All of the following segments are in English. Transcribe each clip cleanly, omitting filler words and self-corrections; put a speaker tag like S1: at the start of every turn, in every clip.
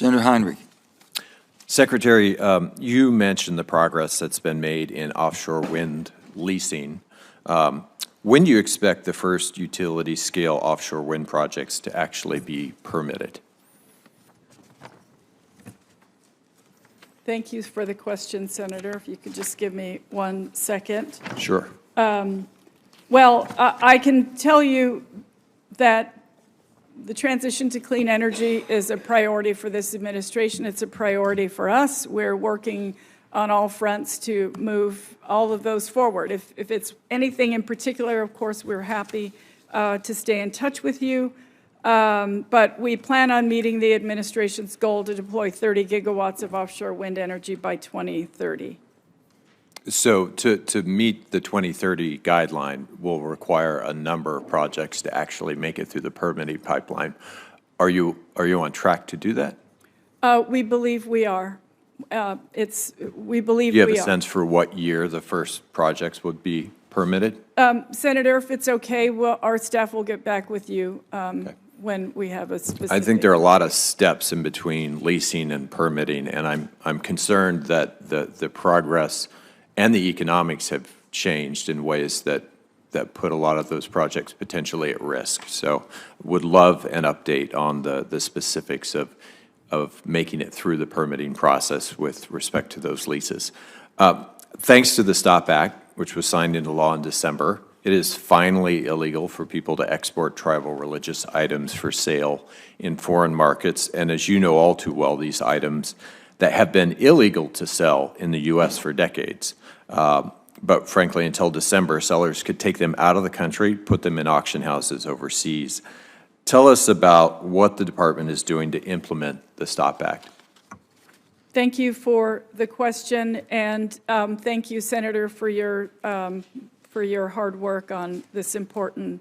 S1: Senator Heinrich.
S2: Secretary, you mentioned the progress that's been made in offshore wind leasing. When do you expect the first utility-scale offshore wind projects to actually be permitted?
S3: Thank you for the question, Senator. If you could just give me 1 second.
S2: Sure.
S3: Well, I can tell you that the transition to clean energy is a priority for this administration. It's a priority for us. We're working on all fronts to move all of those forward. If it's anything in particular, of course, we're happy to stay in touch with you. But we plan on meeting the administration's goal to deploy 30 gigawatts of offshore wind energy by 2030.
S2: So to meet the 2030 guideline will require a number of projects to actually make it through the permitting pipeline. Are you on track to do that?
S3: We believe we are. We believe
S2: do you have
S3: we
S2: a
S3: are.
S2: sense for what year the first projects would be permitted?
S3: Senator, if it's okay, our staff will get back with you when we have a specific.
S2: I think there are a lot of steps in between leasing and permitting, and I'm concerned that the progress and the economics have changed in ways that put a lot of those projects potentially at risk. So would love an update on the specifics of making it through the permitting process with respect to those leases. Thanks to the STOP Act, which was signed into law in December, it is finally illegal for people to export tribal religious items for sale in foreign markets. And as you know all too well, these items that have been illegal to sell in the U.S. for decades. But frankly, until December, sellers could take them out of the country, put them in auction houses overseas. Tell us about what the department is doing to implement the STOP Act.
S3: Thank you for the question, and thank you, Senator, for your hard work on this important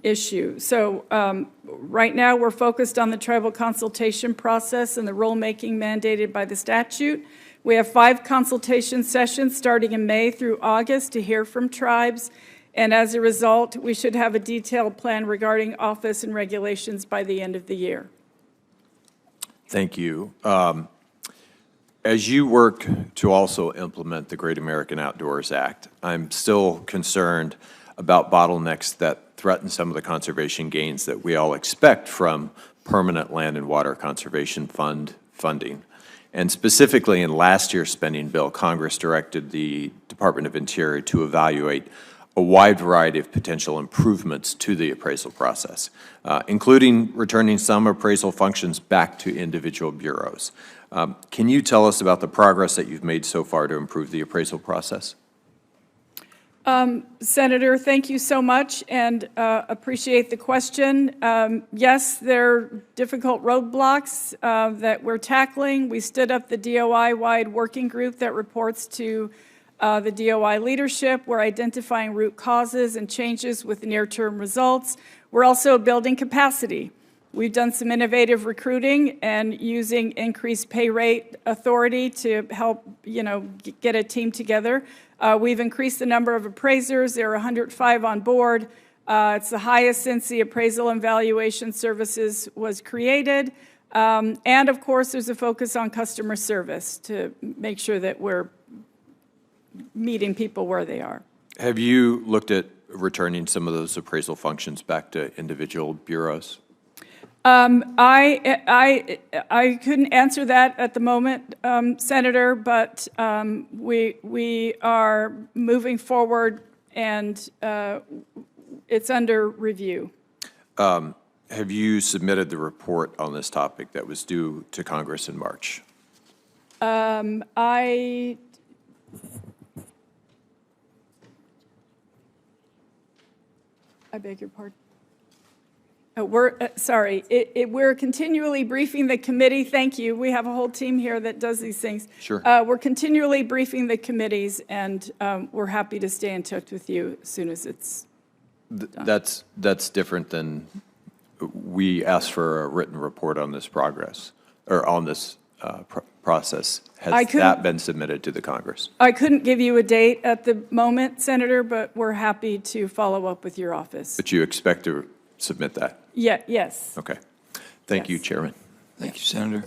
S3: issue. So right now we're focused on the tribal consultation process and the rulemaking mandated by the statute. We have 5 consultation sessions starting in May through August to hear from tribes, and as a result, we should have a detailed plan regarding office and regulations by the end of the year.
S2: Thank you. As you work to also implement the Great American Outdoors Act, I'm still concerned about bottlenecks that threaten some of the conservation gains that we all expect from permanent land and water conservation fund funding. And specifically in last year's spending bill, Congress directed the Department of Interior to evaluate a wide variety of potential improvements to the appraisal process, including returning some appraisal functions back to individual bureaus. Can you tell us about the progress that you've made so far to improve the appraisal process?
S3: Senator, thank you so much, and appreciate the question. Yes, there are difficult roadblocks that we're tackling. We stood up the DOI-wide working group that reports to the DOI leadership. We're identifying root causes and changes with near-term results. We're also building capacity. We've done some innovative recruiting and using increased pay rate authority to help, get a team together. We've increased the number of appraisers. There are 105 on board. It's the highest since the appraisal and valuation services was created. And of course, there's a focus on customer service to make sure that we're meeting people where they are.
S2: Have you looked at returning some of those appraisal functions back to individual bureaus?
S3: I couldn't answer that at the moment, Senator, but we are moving forward, and it's under review.
S2: Have you submitted the report on this topic that was due to Congress in March?
S3: I beg your pardon. We're continually briefing the committee. Thank you. We have a whole team here that does these things.
S2: Sure.
S3: We're continually briefing the committees, and we're happy to stay in touch with you as soon as it's done.
S2: That's different than we asked for a written report on this progress, or on this process. Has that been submitted to the Congress?
S3: I couldn't give you a date at the moment, Senator, but we're happy to follow up with your office.
S2: But you expect to submit that?
S3: Yeah, yes.
S2: Okay. Thank you, Chairman.
S1: Thank you, Senator.